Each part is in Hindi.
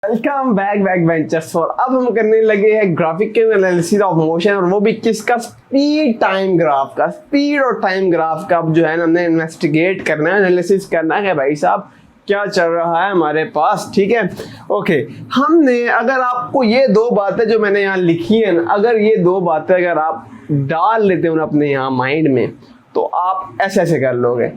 Welcome back benchers. और अब हम करने लगे हैं ग्राफिकल एनालिसिस ऑफ मोशन, और वो भी किसका? स्पीड टाइम ग्राफ का। स्पीड और टाइम ग्राफ का अब जो है ना हमने इन्वेस्टिगेट करना है, एनालिसिस करना है भाई साहब क्या चल रहा है हमारे पास। ठीक है, ओके। हमने अगर आपको ये दो बातें जो मैंने यहाँ लिखी है ना, अगर ये दो बातें अगर आप डाल लेते हो अपने यहाँ माइंड में, तो आप ऐसे ऐसे कर लोगे।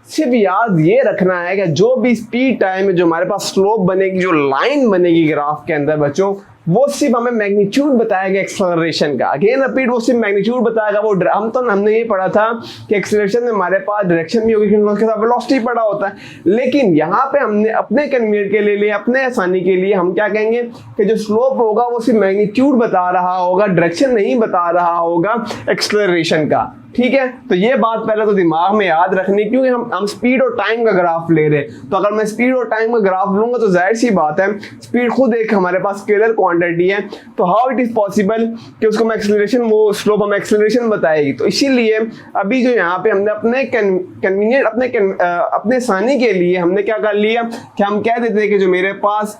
सिर्फ याद ये रखना है कि जो भी स्पीड टाइम में जो हमारे पास स्लोप बनेगी, जो लाइन बनेगी ग्राफ के अंदर बच्चों, वो सिर्फ हमें मैग्नीट्यूड बताएगा एक्सेलरेशन का। अगेन रिपीट, वो सिर्फ मैग्नीट्यूड बताएगा। वो हमने ये पढ़ा था कि एक्सेलरेशन में हमारे पास डायरेक्शन भी होगी, उसके साथ वेलोसिटी पढ़ा होता है। लेकिन यहाँ पे हमने अपने कन्वीनियंस के लिए, अपने आसानी के लिए हम क्या कहेंगे कि जो स्लोप होगा वो सिर्फ मैग्नीट्यूड बता रहा होगा, डायरेक्शन नहीं बता रहा होगा एक्सेलरेशन का। ठीक है, तो ये बात पहले तो दिमाग में याद रखनी, क्योंकि हम स्पीड और टाइम का ग्राफ ले रहे हैं। तो अगर मैं स्पीड और टाइम का ग्राफ लूंगा तो जाहिर सी बात है, स्पीड खुद एक हमारे पास स्केलर क्वांटिटी है, तो हाउ इट इज पॉसिबल कि उसको मैं एक्सेलरेशन, वो स्लोप हमें एक्सेलरेशन बताएगी। तो इसीलिए अभी जो यहाँ पे हमने अपने कन्वीनियंट, अपने आसानी के लिए हमने क्या कर लिया कि हम कह देते हैं कि जो मेरे पास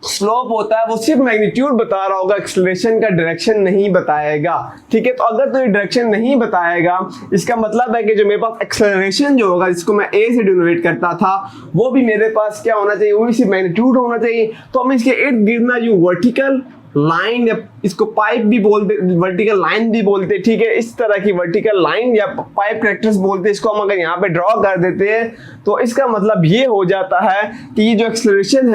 स्लोप होता है वो सिर्फ मैग्नीट्यूड बता रहा होगा, एक्सेलरेशन का डायरेक्शन नहीं बताएगा। ठीक है, तो अगर तो ये डायरेक्शन नहीं बताएगा, इसका मतलब है कि जो मेरे पास एक्सेलरेशन जो होगा, जिसको मैं ए से डिनोट करता था, वो भी मेरे पास क्या होना चाहिए? वो भी सिर्फ मैग्नीट्यूड होना चाहिए। तो हम इसके इर्द गिर्द ना जो वर्टिकल लाइन, या इसको पाइप भी बोलते, वर्टिकल लाइन भी बोलते, ठीक है, इस तरह की वर्टिकल लाइन या पाइप कैरेक्टर्स बोलते, इसको हम अगर यहाँ पे ड्रॉ कर देते हैं तो इसका मतलब ये हो जाता है कि ये जो एक्सेलरेशन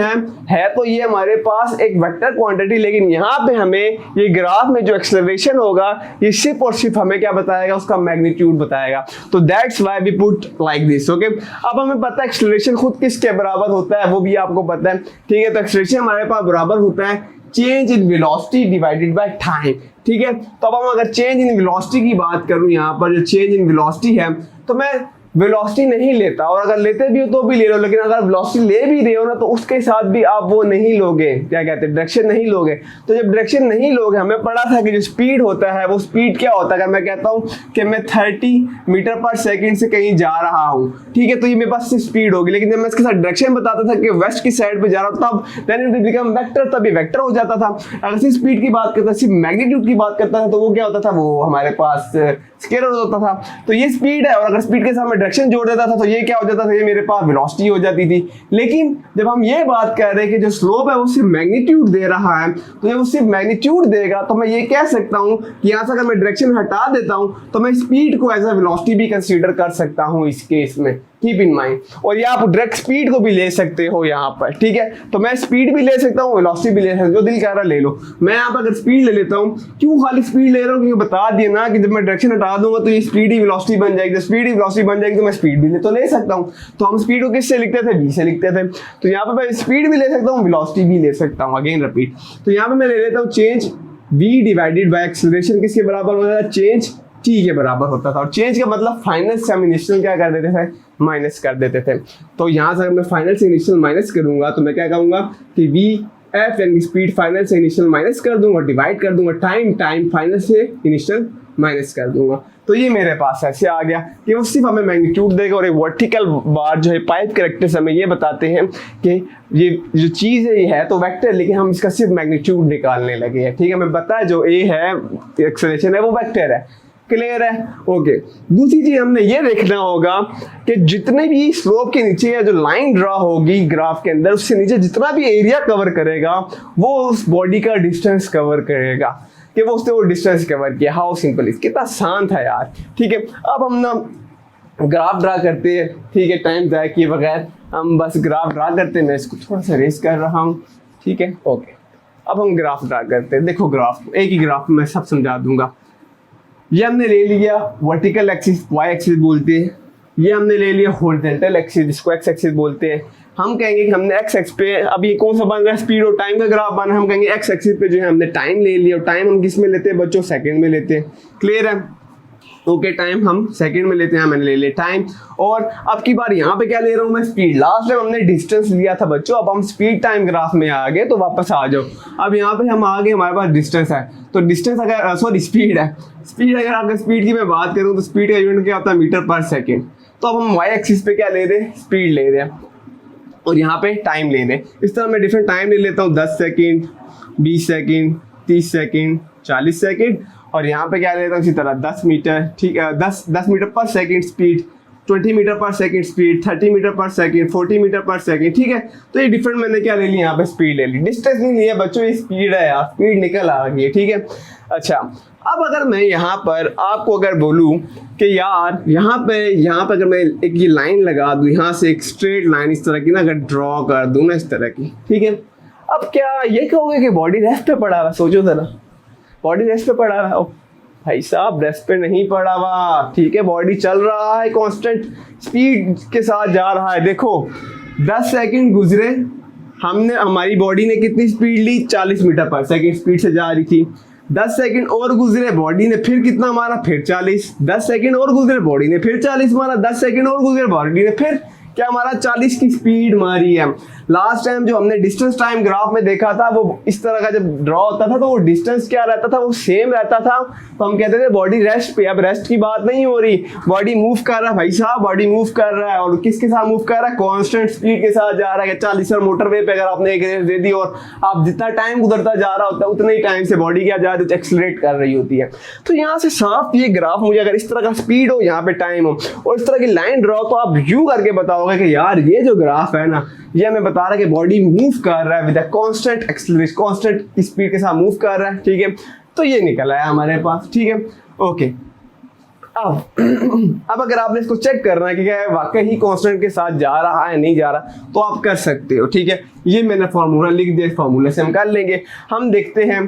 है तो ये हमारे पास एक वेक्टर क्वांटिटी, लेकिन यहाँ पे हमें ये ग्राफ में जो एक्सेलरेशन होगा ये सिर्फ और सिर्फ हमें क्या बताएगा? उसका मैग्नीट्यूड बताएगा। तो that's why we put like this. Okay, अब हमें पता है एक्सेलरेशन खुद किसके बराबर होता है, वो भी आपको पता है। ठीक है, तो एक्सेलरेशन हमारे पास बराबर होता है change in velocity divided by time. ठीक है, तो अब हम अगर चेंज इन वेलोसिटी की बात करूं, यहाँ पर जो चेंज इन वेलोसिटी है, तो मैं वेलोसिटी नहीं लेता, और अगर लेते भी हो तो भी ले लो, लेकिन अगर वेलोसिटी ले भी रहे हो ना तो उसके साथ भी आप वो नहीं लोगे, क्या कहते हैं, डायरेक्शन नहीं लोगे। तो जब डायरेक्शन नहीं लोगे, हमें पढ़ा था कि जो स्पीड होता है वो स्पीड क्या होता है? मैं कहता हूँ कि मैं 30 मीटर पर सेकेंड से कहीं जा रहा हूँ, ठीक है, तो ये मेरे पास सिर्फ स्पीड होगी। लेकिन जब मैं इसके साथ डायरेक्शन बताता था कि वेस्ट की साइड पे जा रहा हूँ, तब देन इट बिकम वेक्टर, तब ये वेक्टर हो जाता था। अगर सिर्फ स्पीड की बात करता, सिर्फ मैग्नीट्यूड की बात करता था, तो वो क्या होता था? वो हमारे पास स्केलर होता था। तो ये स्पीड है, और अगर स्पीड के साथ में डायरेक्शन जोड़ देता था तो ये क्या हो जाता था? ये मेरे पास वेलोसिटी हो जाती थी। लेकिन जब हम ये बात कर रहे हैं कि जो स्लोप है वो सिर्फ मैग्नीट्यूड दे रहा है, तो जब वो सिर्फ मैग्नीट्यूड देगा तो मैं ये कह सकता हूँ कि यहाँ से अगर मैं डायरेक्शन हटा देता हूँ तो मैं स्पीड को एज अ वेलोसिटी भी कंसीडर कर सकता हूँ इस केस में। Keep in mind. और ये आप डायरेक्ट स्पीड को भी ले सकते हो यहाँ पर, ठीक है, तो मैं स्पीड भी ले सकता हूँ, वेलोसिटी भी ले सकता हूँ, जो दिल कह रहा ले लो। मैं यहाँ पर अगर स्पीड ले लेता हूँ, क्यों खाली स्पीड ले रहा हूँ? क्योंकि बता दिया ना कि जब मैं डायरेक्शन हटा दूंगा तो ये स्पीड ही वेलोसिटी बन जाएगी, तो स्पीड ही वेलोसिटी बन जाएगी, तो मैं स्पीड भी ले सकता हूँ। तो हम स्पीड को किससे लिखते थे? v से लिखते थे। तो यहाँ पे मैं स्पीड भी ले सकता हूँ, वेलोसिटी भी ले सकता हूँ। अगेन रिपीट, तो यहाँ पे मैं ले लेता हूँ change v divided by acceleration किसके बराबर होता था? चेंज t के बराबर होता था। और चेंज का मतलब फाइनल से हम इनिशियल क्या कर देते थे? माइनस कर देते थे। तो यहाँ से अगर मैं फाइनल से इनिशियल माइनस करूंगा तो मैं क्या कहूंगा कि वी एफ यानी स्पीड फाइनल से इनिशियल माइनस कर दूंगा, डिवाइड कर दूंगा टाइम फाइनल से इनिशियल माइनस कर दूंगा। तो ये मेरे पास ऐसे आ गया कि वो सिर्फ हमें मैग्नीट्यूड देगा, और एक वर्टिकल बार जो है पाइप कैरेक्टर्स हमें ये बताते हैं कि ये जो चीज़ है ये है तो वेक्टर, लेकिन हम इसका सिर्फ मैग्नीट्यूड निकालने लगे हैं। ठीक है, हमें पता है जो ए है एक्सेलरेशन है वो वेक्टर है। क्लियर है? ओके। दूसरी चीज हमने ये देखना होगा कि जितने भी स्लोप के नीचे या जो लाइन ड्रा होगी ग्राफ के अंदर, उससे नीचे जितना भी एरिया कवर करेगा वो उस बॉडी का डिस्टेंस कवर करेगा, कि वो उसने वो डिस्टेंस कवर किया। हाउ सिंपल इज, कितना आसान था यार। ठीक है, अब हम ना ग्राफ ड्रा करते हैं, ठीक है, टाइम ज़ाया किए बगैर हम बस ग्राफ ड्रा करते हैं। मैं इसको थोड़ा सा रेस कर रहा हूँ, ठीक है, ओके। अब हम ग्राफ ड्रा करते हैं। देखो ग्राफ, एक ही ग्राफ मैं सब समझा दूंगा। ये हमने ले लिया वर्टिकल एक्सिस, वाई एक्सिस बोलते हैं। ये हमने ले लिया हॉरिजॉन्टल एक्सिस, जिसको एक्स एक्सिस बोलते हैं। हम कहेंगे कि हमने एक्स एक्सिस पे, अब ये कौन सा बन रहा है? स्पीड और टाइम का ग्राफ बना है। हम कहेंगे एक्स एक्सिस पे जो है हमने टाइम ले लिया, और टाइम हम किस में लेते हैं बच्चों? सेकंड में लेते हैं। क्लियर है? ओके, टाइम हम सेकंड में लेते हैं, मैंने ले लिया टाइम। और अब की बार यहाँ पे क्या ले रहा हूँ मैं? स्पीड। लास्ट टाइम हमने डिस्टेंस लिया था बच्चों, अब हम स्पीड टाइम ग्राफ में आ गए, तो वापस आ जाओ। अब यहाँ पे हम आ गए, हमारे पास डिस्टेंस है, तो डिस्टेंस अगर सॉरी स्पीड है, स्पीड अगर आपके स्पीड की मैं बात करूँ तो स्पीड का यूनिट क्या होता है? मीटर पर सेकेंड। तो अब हम वाई एक्सिस पे क्या ले रहे हैं? स्पीड ले रहे हैं। और यहाँ पे टाइम ले लें। इस तरह मैं डिफरेंट टाइम ले लेता हूँ, 10 सेकेंड, 20 सेकेंड, 30 सेकेंड, 40 सेकेंड, और यहाँ पे क्या लेता हूँ इसी तरह 10 मीटर, ठीक है, 10 मीटर पर सेकेंड स्पीड, 20 मीटर पर सेकेंड स्पीड, 30 मीटर पर सेकेंड, 40 मीटर पर सेकेंड, ठीक है। तो ये डिफरेंट मैंने क्या ले लिया यहाँ पे, स्पीड ले ली, डिस्टेंस नहीं लिया बच्चों, ये स्पीड है यार, स्पीड निकल आ गई है, ठीक है। अच्छा, अब अगर मैं यहाँ पर आपको अगर बोलूँ कि यार यहाँ पे अगर मैं एक ये लाइन लगा दूँ, यहाँ से एक स्ट्रेट लाइन इस तरह की ना अगर ड्रॉ कर दूँ ना इस तरह की, ठीक है, अब क्या ये कहोगे कि बॉडी रेस्ट पे पड़ा हुआ, सोचो जरा, बॉडी रेस्ट पे पड़ा हुआ, भाई साहब रेस्ट पे नहीं पड़ा हुआ, ठीक है, बॉडी चल रहा है, कांस्टेंट स्पीड के साथ जा रहा है। देखो 10 सेकंड गुजरे, हमारी बॉडी ने कितनी स्पीड ली, 40 मीटर पर सेकंड स्पीड से जा रही थी। 10 सेकंड और गुजरे, बॉडी ने फिर कितना मारा, फिर 40। 10 सेकंड और गुजरे, बॉडी ने फिर 40 मारा। 10 सेकंड और गुजरे, बॉडी ने फिर क्या हमारा 40 की स्पीड मारी है। लास्ट टाइम जो हमने डिस्टेंस टाइम ग्राफ में देखा था, वो इस तरह का जब ड्रॉ होता था तो वो डिस्टेंस क्या रहता था, वो सेम रहता था, तो हम कहते थे बॉडी रेस्ट पे। अब रेस्ट की बात नहीं हो रही, बॉडी मूव कर रहा है भाई साहब, बॉडी मूव कर रहा है, और किसके साथ मूव कर रहा है, कांस्टेंट स्पीड के साथ जा रहा है। 40 और मोटरवे पे अगर आपने एक रेस दे दी और आप जितना टाइम गुजरता जा रहा होता है उतने ही टाइम से बॉडी क्या जा रही है, एक्सेलरेट कर रही होती है। तो यहाँ से साफ ये ग्राफ मुझे अगर इस तरह का स्पीड हो, यहाँ पे टाइम हो और इस तरह की लाइन ड्रॉ, तो आप यूं करके बताओगे कि यार ये जो ग्राफ है ना, ये हमें बता रहा है कि बॉडी मूव कर रहा है with a constant acceleration, constant speed के साथ मूव कर रहा है, ठीक है। तो ये निकल आया हमारे पास, ठीक है, ओके। अब अगर आपने इसको चेक करना है कि क्या वाकई ही कांस्टेंट के साथ जा रहा है नहीं जा रहा, तो आप कर सकते हो, ठीक है। ये मैंने फार्मूला लिख दिया, फार्मूले से हम कर लेंगे। हम देखते हैं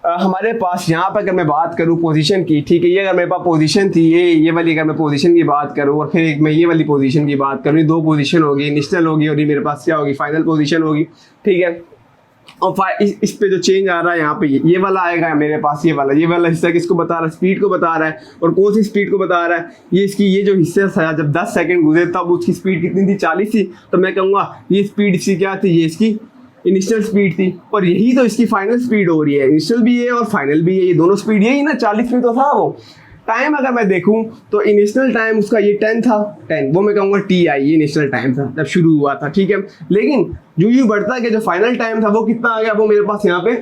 हमारे पास यहाँ पर अगर मैं बात करूँ पोजीशन की, ठीक है, ये अगर मेरे पास पोजीशन थी, ये वाली अगर मैं पोजीशन की बात करूँ और फिर मैं ये वाली पोजीशन की बात करूँ, दो पोजीशन होगी, इनिशियल होगी और ये मेरे पास क्या होगी, फाइनल पोजीशन होगी, ठीक है। और इस पे जो चेंज आ रहा है यहाँ पे ये वाला आएगा मेरे पास, ये वाला हिस्सा किसको बता रहा है, स्पीड को बता रहा है। और कौन सी स्पीड को बता रहा है, ये इसकी ये जो हिस्सा था जब 10 सेकंड गुजरे तब उसकी स्पीड कितनी थी, 40 थी, तो मैं कहूँगा ये स्पीड इसकी क्या थी, ये इसकी इनिशियल स्पीड थी, और यही तो इसकी फाइनल स्पीड हो रही है। इनिशियल भी है और फाइनल भी है, ये दोनों स्पीड यही ना, 40 में तो था वो। टाइम अगर मैं देखूं तो इनिशियल टाइम उसका ये 10 था, 10 वो मैं कहूँगा टी आई, ये इनिशियल टाइम था जब शुरू हुआ था, ठीक है। लेकिन यूं बढ़ता है कि जो फाइनल टाइम था वो कितना आ गया, वो मेरे पास यहाँ पे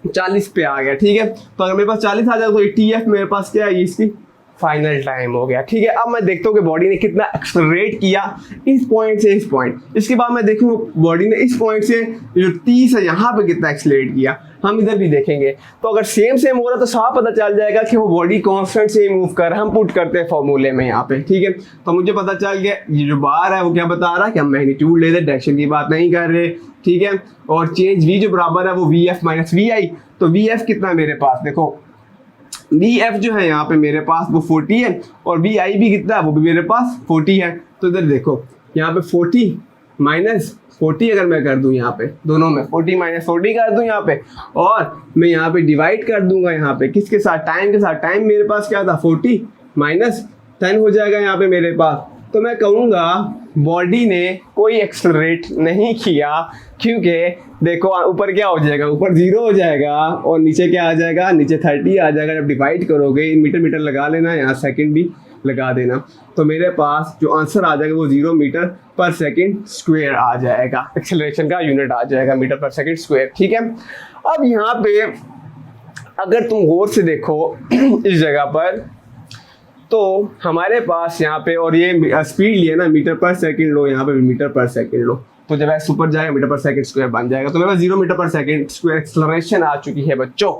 40 पे आ गया, ठीक है। तो अगर मेरे पास 40 आ जाए तो ये टी एफ मेरे पास क्या है, ये इसकी फाइनल टाइम हो गया, ठीक है। अब मैं देखता हूँ कि बॉडी ने कितना एक्सेलरेट किया इस पॉइंट से इस पॉइंट। इसके बाद मैं देखूँ बॉडी ने इस पॉइंट से जो 30 है यहाँ पे कितना एक्सेलरेट किया, हम इधर भी देखेंगे। तो अगर सेम हो रहा है तो साफ पता चल जाएगा कि वो बॉडी कांस्टेंट से मूव कर रहा है। हम पुट करते हैं फॉर्मूले में यहाँ पे, ठीक है। तो मुझे पता चल गया ये जो बार है वो क्या बता रहा है कि हम मैग्नीट्यूड ले रहे, डायरेक्शन की बात नहीं कर रहे, ठीक है। और चेंज v जो बराबर है वो वी एफ माइनस वी आई। तो वी एफ कितना है मेरे पास, देखो वी एफ जो है यहाँ पे मेरे पास वो 40 है, और वी आई भी कितना है, वो भी मेरे पास 40 है। तो इधर देखो यहाँ पे 40 माइनस 40 अगर मैं कर दूं यहाँ पे, दोनों में 40 माइनस 40 कर दूं यहाँ पे, और मैं यहाँ पे डिवाइड कर दूंगा यहाँ पे किसके साथ, टाइम के साथ। टाइम मेरे पास क्या था, 40 माइनस 10 हो जाएगा यहाँ पे मेरे पास। तो मैं कहूँगा बॉडी ने कोई एक्सेलरेट नहीं किया, क्योंकि देखो ऊपर क्या हो जाएगा, ऊपर 0 हो जाएगा और नीचे क्या आ जाएगा, नीचे 30 आ जाएगा। जब डिवाइड करोगे मीटर लगा लेना, यहाँ सेकंड भी लगा देना, तो मेरे पास जो आंसर आ जाएगा वो 0 मीटर पर सेकंड स्क्वायर आ जाएगा। एक्सेलरेशन का यूनिट आ जाएगा मीटर पर सेकंड स्क्वायर, ठीक है। अब यहाँ पे अगर तुम गौर से देखो इस जगह पर, तो हमारे पास यहाँ पे, और ये स्पीड लिया ना मीटर पर सेकंड लो, यहाँ पे मीटर पर सेकंड लो, तो जब ऐसे ऊपर जाएगा मीटर पर सेकंड स्क्वायर बन जाएगा। तो मेरे पास 0 मीटर पर सेकंड स्क्वायर एक्सेलरेशन आ चुकी है बच्चों।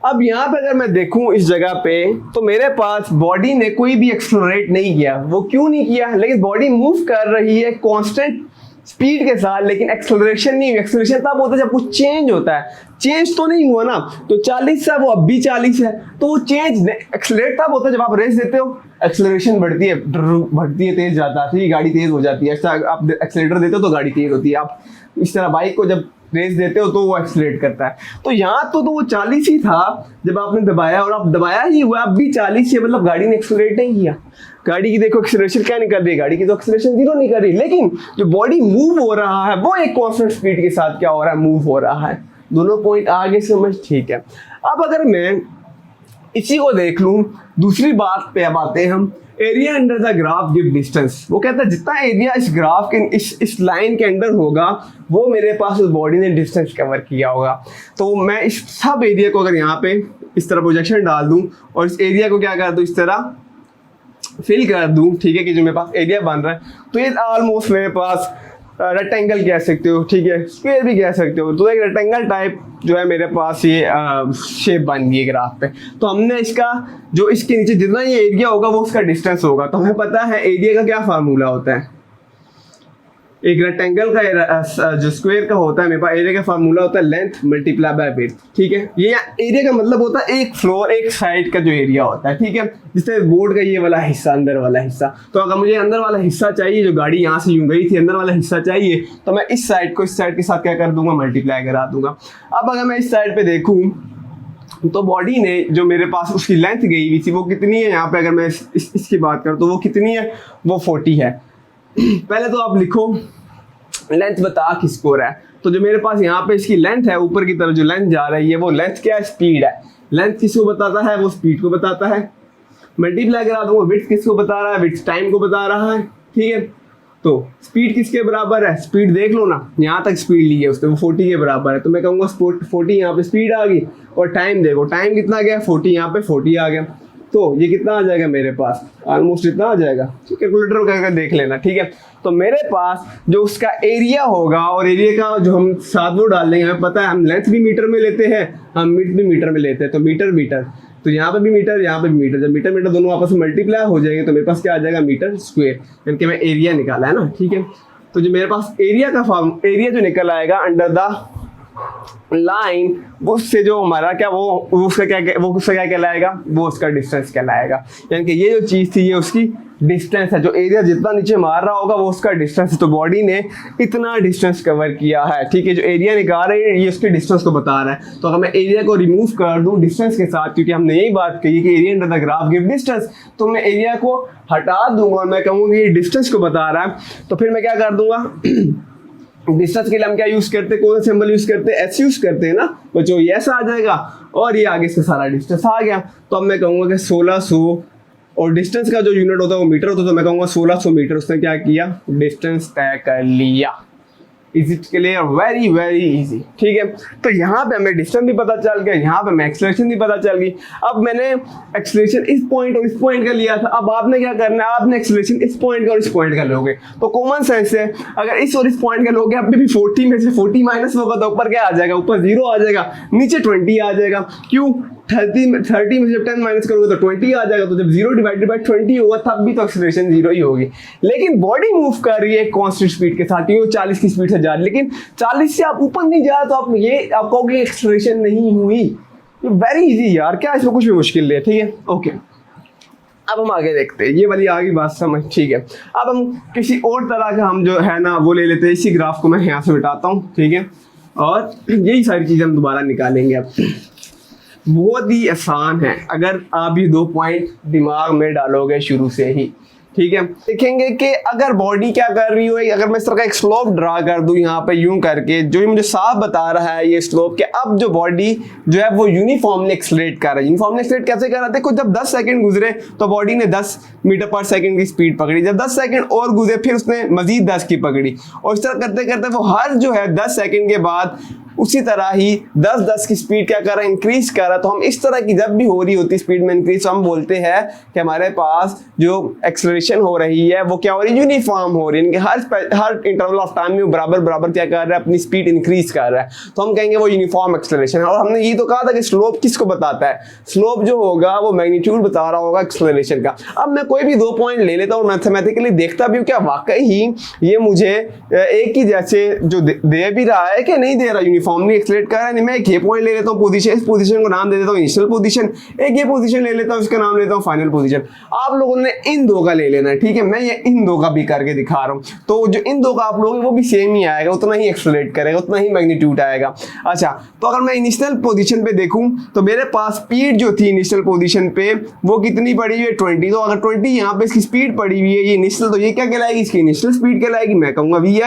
अब यहाँ पे अगर मैं देखूं इस जगह पे, तो मेरे पास बॉडी ने कोई भी एक्सेलरेट नहीं किया। वो क्यों नहीं किया, लेकिन बॉडी मूव कर रही है कांस्टेंट स्पीड के साथ, लेकिन एक्सेलरेशन नहीं हुई। एक्सेलरेशन तब होता है जब कुछ चेंज होता है, चेंज तो नहीं हुआ ना। तो 40 है वो अब भी 40 है, तो वो चेंज एक्सेलरेट तब होता है जब आप रेस देते हो, एक्सेलरेशन बढ़ती है, तेज जाता है, गाड़ी तेज हो जाती है। ऐसा आप एक्सेलरेटर देते हो तो गाड़ी तेज होती है। आप इस तरह बाइक को जब रेस देते हो तो वो एक्सेलरेट करता है। तो यहाँ तो वो 40 ही था जब आपने दबाया, और आप दबाया ही हुआ, अब भी 40 है, मतलब गाड़ी ने एक्सेलरेट नहीं किया। गाड़ी की देखो एक्सेलरेशन क्या निकल रही है, गाड़ी की तो एक्सेलरेशन 0 निकल रही है, लेकिन जो बॉडी मूव हो रहा है वो एक कांस्टेंट स्पीड के साथ क्या हो रहा है, मूव हो रहा है। दोनों पॉइंट आगे समझ, ठीक है। अब अगर मैं इसी को देख लूं, दूसरी बात पे अब आते हैं हम, area under the graph give distance. वो कहता है जितना एरिया इस ग्राफ के इस लाइन के अंडर होगा वो मेरे पास उस बॉडी ने डिस्टेंस कवर किया होगा। तो मैं इस सब एरिया को अगर यहाँ पे इस तरह प्रोजेक्शन डाल दूं और इस एरिया को क्या कर दूं, इस तरह फिल कर दूं, ठीक है, कि जो मेरे पास एरिया बन रहा है, तो ये ऑलमोस्ट मेरे पास रेक्टेंगल कह सकते हो, ठीक है, स्क्वायर भी कह सकते हो। तो एक रेक्टेंगल टाइप जो है मेरे पास ये शेप बन गई है ग्राफ पे। तो हमने इसका जो इसके नीचे जितना ये एरिया होगा वो उसका डिस्टेंस होगा। तो हमें पता है एरिया का क्या फार्मूला होता है, एक रेक्टेंगल का जो स्क्वायर का होता है मेरे पास एरिया का फार्मूला होता है लेंथ मल्टीप्लाई बाय विड्थ, ठीक है। ये एरिया का मतलब होता है एक फ्लोर एक साइड का जो एरिया होता है, ठीक है, जिससे बोर्ड का ये वाला हिस्सा, अंदर वाला हिस्सा। तो अगर मुझे अंदर वाला हिस्सा चाहिए, जो गाड़ी यहाँ से यूं गई थी, अंदर वाला हिस्सा चाहिए, तो मैं इस साइड को इस साइड के साथ क्या कर दूंगा, मल्टीप्लाई करा दूंगा। अब अगर मैं इस साइड पे देखूँ तो बॉडी ने जो मेरे पास उसकी लेंथ गई हुई थी वो कितनी है, यहाँ पे अगर मैं इसकी बात करूँ तो वो कितनी है, वो 40 है। पहले तो आप लिखो लेंथ बता किसको रहा है। तो जो मेरे पास यहाँ पे इसकी लेंथ है, ऊपर की तरफ जो लेंथ जा रही है वो लेंथ क्या है, स्पीड है। लेंथ किसको बताता है, वो स्पीड को बताता है। मल्टीप्लाई करा दूंगा, विड्थ किसको बता रहा है, विड्थ टाइम को बता रहा है, ठीक है। तो स्पीड किसके बराबर है, स्पीड देख लो ना, यहाँ तक स्पीड ली है उसने, वो 40 के बराबर है। तो मैं कहूँगा 40 यहाँ पे स्पीड आ गई, और टाइम देखो, टाइम कितना गया 40, यहाँ पे 40 आ गया। तो ये कितना आ जाएगा मेरे पास, ऑलमोस्ट इतना आ जाएगा, कैलकुलेटर करके देख लेना, ठीक है। तो मेरे पास जो उसका एरिया होगा, और एरिया का जो हम साथ वो डाल देंगे, हमें पता है हम लेंथ भी मीटर में लेते हैं, हम विड्थ भी मीटर में लेते हैं। तो मीटर मीटर, तो यहाँ पे भी मीटर, यहाँ पे भी मीटर, जब मीटर मीटर दोनों आपस में मल्टीप्लाई हो जाएंगे तो मेरे पास क्या आ जाएगा, मीटर स्क्वायर, यानी कि मैं एरिया निकाला है ना, ठीक है। तो जो मेरे पास एरिया का एरिया जो निकल आएगा अंडर द लाइन, वो उससे जो हमारा क्या वो उसका क्या कहलाएगा, वो उसका डिस्टेंस कहलाएगा। यानी कि ये जो चीज़ थी ये उसकी डिस्टेंस है, जो एरिया जितना नीचे मार रहा होगा वो उसका डिस्टेंस है। तो बॉडी ने इतना डिस्टेंस कवर किया है, ठीक है। जो एरिया निकाल रहे हैं ये उसके डिस्टेंस को बता रहा है। तो अगर मैं एरिया को रिमूव कर दूं डिस्टेंस के साथ, क्योंकि हमने यही बात कही कि area under the graph give distance, तो मैं एरिया को हटा दूंगा और मैं कहूँगी ये डिस्टेंस को बता रहा है। तो फिर मैं क्या कर दूंगा, डिस्टेंस के लिए हम क्या यूज करते हैं, कौन सा सिंबल यूज करते हैं, एस यूज करते हैं ना बच्चों, ये ऐसा आ जाएगा और ये आगे इसका सारा डिस्टेंस आ गया। तो अब मैं कहूँगा कि 1600, और डिस्टेंस का जो यूनिट होता है वो मीटर होता है, तो मैं कहूँगा 1600 मीटर उसने क्या किया, डिस्टेंस तय कर लिया। Is it clear, very very easy, ठीक है। तो यहाँ पे हमें डिस्टेंस भी पता चल गया, यहाँ पे हमें एक्सेलरेशन भी पता चल गई। अब मैंने एक्सेलरेशन इस पॉइंट और इस पॉइंट का लिया था, अब आपने क्या करना है, आपने एक्सेलरेशन इस पॉइंट का और इस पॉइंट का लोगे। तो कॉमन सेंस है, अगर इस और इस पॉइंट का लोगे, अब भी 40 में से 40 माइनस होगा तो ऊपर क्या आ जाएगा, ऊपर 0 आ जाएगा, नीचे 20 आ जाएगा। क्यों, 30 में से जब 10 माइनस करोगे तो 20 आ जाएगा। तो जब 0 डिवाइडेड बाय 20 होगा तब भी तो एक्सेलरेशन 0 ही होगी। लेकिन बॉडी मूव कर रही है कांस्टेंट स्पीड के साथ, क्योंकि 40 की स्पीड से जा रही है, लेकिन 40 से आप ऊपर नहीं जा रहा, तो आप कहोगे एक्सेलरेशन नहीं हुई। वेरी इजी यार, क्या इसमें कुछ भी मुश्किल नहीं है, ठीक है, ओके। अब हम आगे देखते हैं, ये वाली आगे बात समझ, ठीक है। अब हम किसी और तरह का हम जो है ना वो ले लेते हैं। इसी ग्राफ को मैं यहाँ से मिटाता हूँ, ठीक है, और यही सारी चीज़ें हम दोबारा निकालेंगे। अब बहुत ही आसान है अगर आप ये 2 पॉइंट दिमाग में डालोगे शुरू से ही, ठीक है। देखेंगे कि अगर बॉडी क्या कर रही हो, अगर मैं इस तरह का एक स्लोप ड्रा कर दूं यहाँ पे यूं करके, जो ये मुझे साफ बता रहा है ये स्लोप, कि अब जो बॉडी जो है वो यूनिफॉर्मली एक्सलेट कर रहा है। यूनिफॉर्मली एक्सलेट कैसे कर रहा था, कुछ जब 10 सेकंड गुजरे तो बॉडी ने 10 मीटर पर सेकंड की स्पीड पकड़ी, जब 10 सेकंड और गुजरे फिर उसने मजीद 10 की पकड़ी, और इस तरह करते करते वो हर जो है 10 सेकंड के बाद उसी तरह ही 10-10 की स्पीड क्या कर रहा है, इंक्रीज कर रहा है। तो हम इस तरह की जब भी हो रही होती स्पीड में इंक्रीज, तो हम बोलते हैं कि हमारे पास जो एक्सेलरेशन हो रही है वो क्या हो रही है, यूनिफॉर्म हो रही है, इनके हर इंटरवल ऑफ टाइम में बराबर बराबर क्या कर रहा है, अपनी स्पीड इंक्रीज कर रहा है। तो हम कहेंगे वो यूनिफॉर्म एक्सेलरेशन है। और हमने ये तो कहा था कि स्लोप किसको बताता है, स्लोप जो होगा वो मैग्नीट्यूड बता रहा होगा एक्सेलरेशन का। अब मैं कोई भी 2 पॉइंट ले लेता हूँ, मैथमेटिकली देखता भी हूँ क्या वाकई ही ये मुझे एक ही जैसे जो दे भी रहा है कि नहीं दे रहा, यूनिफॉर्मली एक्सेलरेट कर रहा है। नहीं, मैं एक ये पॉइंट ले लेता हूँ पोजीशन, इस पोजीशन को नाम दे देता हूँ इनिशियल पोजीशन, एक ये पोजीशन ले लेता हूँ इसका नाम लेता हूँ फाइनल पोजीशन। आप लोगों ने इन 2 का ले लेना है, ठीक है। मैं ये इन 2 का भी करके दिखा रहा हूँ, तो जो इन 2 का आप लोग वो भी सेम ही आएगा, उतना ही एक्सेलरेट करेगा, उतना ही मैग्नीट्यूड आएगा। अच्छा, तो अगर मैं इनिशियल पोजीशन पे देखूं तो मेरे पास स्पीड जो थी इनिशियल पोजीशन पे वो कितनी पड़ी हुई है, 20। तो अगर 20 यहाँ पे इसकी स्पीड पड़ी हुई है, ये इनिशियल, तो ये क्या कहलाएगी, इसकी इनिशियल स्पीड कहलाएगी, मैं कहूँगा vi,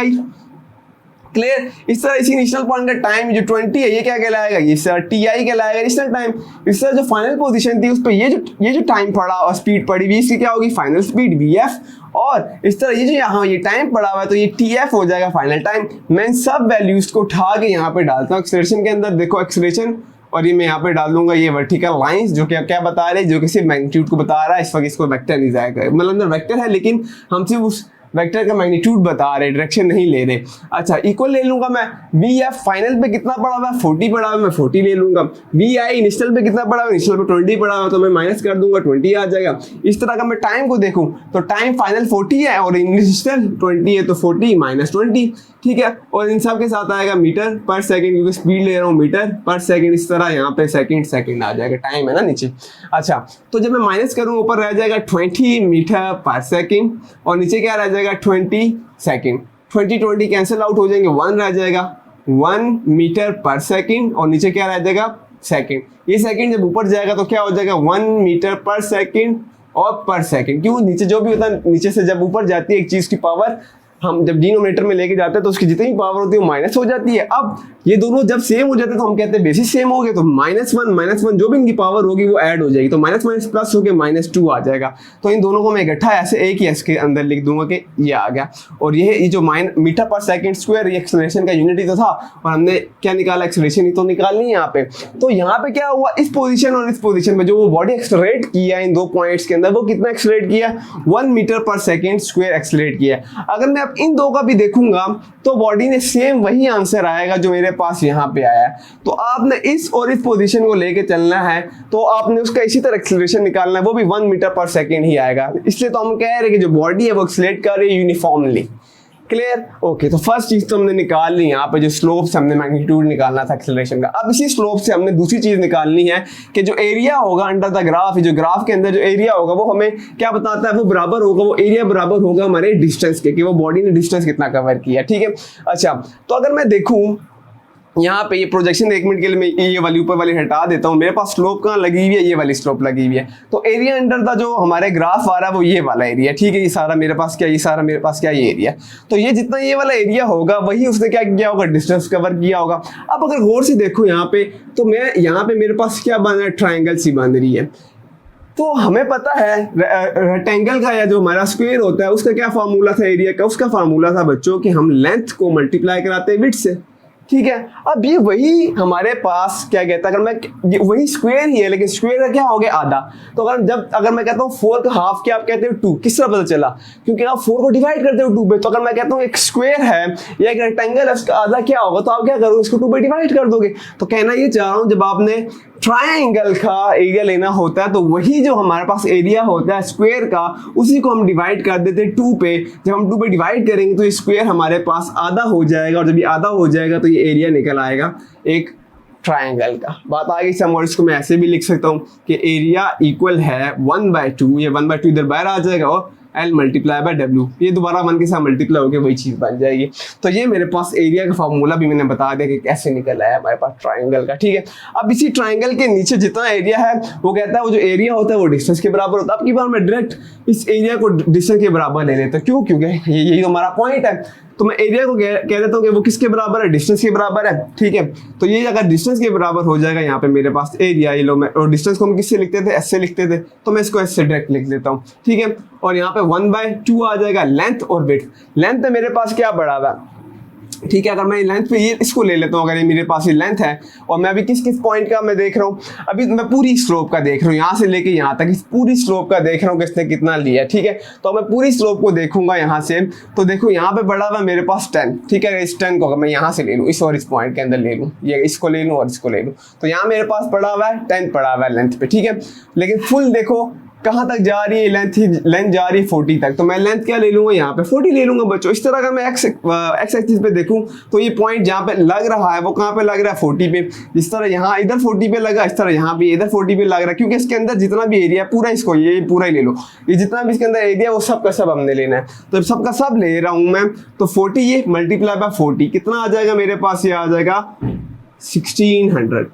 क्लियर। इस तरह इसी इनिशियल पॉइंट का टाइम जो 20 है ये क्या कहलाएगा, ये सर TI कहलाएगा इनिशियल टाइम। इस तरह जो फाइनल पोजीशन थी उस पर ये जो टाइम पड़ा और स्पीड पड़ी हुई इसकी क्या होगी, फाइनल स्पीड VF। और इस तरह ये जो यहाँ ये टाइम पड़ा हुआ है तो ये TF हो जाएगा फाइनल टाइम। मैं इन सब वैल्यूज को उठा के यहाँ पे डालता हूँ एक्सेलरेशन के अंदर। देखो एक्सेलरेशन, और ये मैं यहाँ पे डाल दूंगा ये वर्टिकल लाइंस जो क्या बता रहे हैं, जो कि सिर्फ मैग्नीट्यूड को बता रहा है। इस वक्त इसको वेक्टर नहीं जाएगा, मतलब अंदर वेक्टर है लेकिन हम सिर्फ उस वेक्टर का मैग्नीट्यूड बता रहे, डायरेक्शन नहीं ले रहे। अच्छा इक्वल ले लूंगा मैं, VF फाइनल पे कितना पड़ा हुआ है 40 पड़ा हुआ है, मैं 40 ले लूंगा। VI इनिशियल पे कितना पड़ा हुआ है, इनिशियल पे 20 पड़ा हुआ है तो मैं माइनस कर दूंगा 20 आ जाएगा। इस तरह का मैं टाइम को देखूं तो टाइम फाइनल 40 है और इनिशियल 20 है तो 40 माइनस 20, ठीक है। और इन सब के साथ आएगा मीटर पर सेकंड, क्योंकि स्पीड ले रहा हूँ मीटर पर सेकंड। इस तरह यहाँ पे सेकंड आ जाएगा, टाइम है ना नीचे। अच्छा तो जब मैं माइनस करूँ ऊपर रह जाएगा 20 मीटर पर सेकंड और नीचे क्या रह जाएगा 20 सेकंड। 20 कैंसिल आउट हो जाएंगे, 1 रह जाएगा 1 मीटर पर सेकंड और नीचे क्या रह जाएगा सेकंड। ये सेकंड जब ऊपर जाएगा तो क्या हो जाएगा 1 मीटर पर सेकंड और पर सेकंड। क्यों, नीचे जो भी होता है नीचे से जब ऊपर जाती है एक चीज की पावर, हम जब डिनोमिनेटर में लेके जाते हैं तो उसकी जितनी भी पावर होती है वो माइनस हो जाती है। अब ये दोनों जब सेम हो जाते हैं तो हम कहते हैं बेसिस सेम हो गए, तो -1 जो भी इनकी पावर होगी वो ऐड हो जाएगी, तो माइनस प्लस होकर -2 आ जाएगा। तो इन दोनों को मैं इकट्ठा ऐसे एक ही इसके अंदर लिख दूंगा कि ये आ गया। और ये जो मीटर पर सेकंड स्क्वायर ये एक्सेलरेशन का यूनिट ही तो था और हमने क्या निकाला, एक्सेलरेशन ही तो निकालनी है यहाँ पे। तो यहाँ पे क्या हुआ, इस पोजीशन और इस पोजीशन में जो वो बॉडी एक्सेलरेट किया इन दो पॉइंट्स के अंदर, वो कितना एक्सेलरेट किया 1 मीटर पर सेकंड स्क्वायर एक्सेलरेट किया। अगर मैं अब इन दो का भी देखूंगा तो बॉडी ने सेम वही आंसर आएगा जो मेरे पास यहाँ पे आया है। तो आपने इस और इस पोजीशन को लेके चलना है तो आपने उसका इसी तरह एक्सेलरेशन निकालना है, वो भी 1 मीटर पर सेकंड ही आएगा। इसलिए तो हम कह रहे हैं कि जो बॉडी है वो एक्सेलरेट कर रही है यूनिफॉर्मली। Clear, okay. तो फर्स्ट चीज तो हमने निकाल ली, यहाँ पे जो स्लोप से हमने मैग्नीट्यूड निकालना था एक्सेलरेशन का। अब इसी स्लोप से हमने दूसरी चीज निकालनी है कि जो एरिया होगा अंडर द ग्राफ, जो ग्राफ के अंदर जो एरिया होगा वो हमें क्या बताता है, वो बराबर होगा, वो एरिया बराबर होगा हमारे डिस्टेंस के, कि वो बॉडी ने डिस्टेंस कितना कवर किया, ठीक है। अच्छा तो अगर मैं देखूं यहाँ पे ये प्रोजेक्शन 1 मिनट के लिए मैं ये वाली ऊपर वाली हटा देता हूँ, मेरे पास स्लोप कहाँ लगी हुई है, ये वाली स्लोप लगी हुई है। तो एरिया अंडर द जो हमारे ग्राफ आ रहा है वो ये वाला एरिया, ठीक है। ये सारा मेरे पास क्या, ये सारा मेरे पास क्या, ये एरिया। तो ये जितना ये वाला एरिया होगा वही उसने क्या किया होगा, डिस्टेंस कवर किया होगा। अब अगर गौर से देखो यहाँ पे तो मैं यहाँ पे मेरे पास क्या बना है, ट्राइंगल सी बन रही है। तो हमें पता है रेक्टेंगल का या जो हमारा स्क्वायर होता है उसका क्या फार्मूला था एरिया का, उसका फार्मूला था बच्चों कि हम लेंथ को मल्टीप्लाई कराते हैं विड्थ से, ठीक है। अब ये वही हमारे पास क्या कहता है, अगर मैं वही स्क्वायर ही है लेकिन स्क्वायर का क्या हो गया आधा। तो अगर मैं कहता हूँ 4 का हाफ क्या आप कहते हो 2, किस तरह पता चला, क्योंकि आप 4 को डिवाइड करते हो 2 पे। तो अगर मैं कहता हूँ एक स्क्वायर है या एक रेक्टेंगल है उसका आधा क्या होगा, तो आप क्या करोगे, इसको 2 पे डिवाइड कर दोगे। तो कहना ये चाह रहा हूँ जब आपने ट्रायंगल का एरिया लेना होता है तो वही जो हमारे पास एरिया होता है स्क्वायर का, उसी को हम डिवाइड कर देते हैं 2 पे। जब हम 2 पे डिवाइड करेंगे तो ये स्क्वायर हमारे पास आधा हो जाएगा, और जब ये आधा हो जाएगा तो ये एरिया निकल आएगा एक ट्रायंगल का। बात आ गई सम, और इसको मैं ऐसे भी लिख सकता हूँ कि एरिया इक्वल है 1/2, ये 1/2 इधर बाहर आ जाएगा और L मल्टीप्लाई बाय W, ये दोबारा 1 के साथ मल्टीप्लाई होकर वही चीज बन जाएगी। तो ये मेरे पास एरिया का फार्मूला भी मैंने बता दिया कि कैसे निकल आया हमारे पास ट्राइंगल का, ठीक है। अब इसी ट्राइंगल के नीचे जितना एरिया है वो कहता है वो जो एरिया होता है वो डिस्टेंस के बराबर होता है। अब की बार मैं डायरेक्ट इस एरिया को डिस्टेंस के बराबर ले लेता हूँ, क्यों, क्योंकि यही तो हमारा पॉइंट है। तो मैं एरिया को कह देता हूँ कि वो किसके बराबर है, डिस्टेंस के बराबर है, ठीक है। तो ये अगर डिस्टेंस के बराबर हो जाएगा यहाँ पे मेरे पास एरिया, ये लो मैं, और डिस्टेंस को हम किससे लिखते थे, एस से लिखते थे, तो मैं इसको एस से डायरेक्ट लिख देता हूँ, ठीक है। और यहाँ पे 1/2 आ जाएगा लेंथ और विड्थ। लेंथ है मेरे पास क्या बढ़ा हुआ है, ठीक है। अगर मैं लेंथ पे ये इसको ले लेता हूँ, अगर ये मेरे पास ये लेंथ है और मैं अभी किस पॉइंट का मैं देख रहा हूँ, अभी मैं पूरी स्लोप का देख रहा हूँ, यहाँ से लेके यहाँ तक इस पूरी स्लोप का देख रहा हूँ किसने कितना लिया, ठीक है। तो मैं पूरी स्लोप को देखूंगा यहाँ से, तो देखो यहाँ पे बढ़ा हुआ मेरे पास 10, ठीक है। इस 10 को अगर मैं यहाँ से ले लूँ, इस और इस पॉइंट के अंदर ले लूँ, ये इसको ले लूँ और इसको ले लूँ, तो यहाँ मेरे पास पड़ा हुआ है 10 पड़ा हुआ है लेंथ पे, ठीक है। लेकिन फुल देखो कहाँ तक जा रही है, लेंथ जा रही है 40 तक, तो मैं लेंथ क्या ले लूंगा, यहाँ पे 40 ले लूंगा बच्चों। इस तरह अगर मैं एक्स एक्सिस पे देखूं तो ये पॉइंट जहाँ पे लग रहा है वो कहाँ पे लग रहा है 40 पे। इस तरह यहाँ इधर 40 पे लगा, इस तरह यहाँ पे इधर 40 पे लग रहा है, क्योंकि इसके अंदर जितना भी एरिया पूरा, इसको ये पूरा ही ले लो, ये जितना भी इसके अंदर एरिया वो सब का सब हमने लेना है। तो सब का सब ले रहा हूँ मैं, तो 40 ये मल्टीप्लाई बाय 40 कितना आ जाएगा मेरे पास, ये आ जाएगा 1600,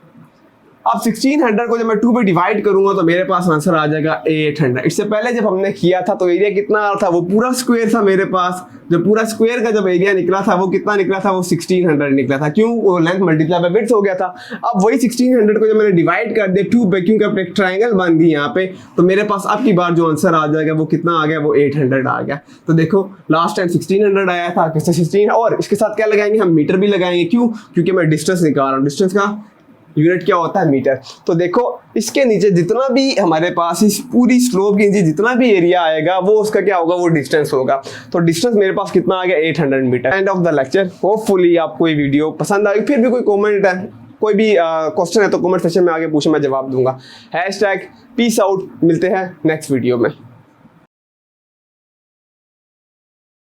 अब 1600 को जब मैं 2 पे डिवाइड करूंगा तो मेरे पास आंसर आ जाएगा 800। इससे पहले जब हमने किया था तो एरिया कितना आ रहा था, वो पूरा स्क्वायर था मेरे पास। जो पूरा स्क्वायर का जब एरिया निकला था वो कितना निकला था, वो 1600 निकला था। क्यों? वो लेंथ मल्टीप्लाई बाय विड्थ हो गया था। अब वही 1600 को जब मैंने डिवाइड कर दिया 2 पे, क्योंकि अपने एक ट्राइंगल बन गई यहाँ पे, तो मेरे पास अब की बार जो आंसर आ जाएगा वो कितना आ गया, वो 800 आ गया। तो देखो लास्ट टाइम 1600 आया था, किससे 16, और इसके साथ क्या लगाएंगे हम, मीटर भी लगाएंगे। क्यों? क्योंकि मैं डिस्टेंस निकाल रहा हूँ, डिस्टेंस का यूनिट क्या होता है, मीटर। तो देखो इसके नीचे जितना भी हमारे पास इस पूरी स्लोप के नीचे जितना भी एरिया आएगा वो उसका क्या होगा, वो डिस्टेंस होगा। तो डिस्टेंस मेरे पास कितना आ गया, 800 metre. End of the lecture. Hopefully आपको ये वीडियो पसंद आएगी। फिर भी कोई कमेंट है, कोई भी क्वेश्चन है तो कमेंट सेक्शन में आगे पूछे, मैं जवाब दूंगा। #Peace out. मिलते हैं नेक्स्ट वीडियो में।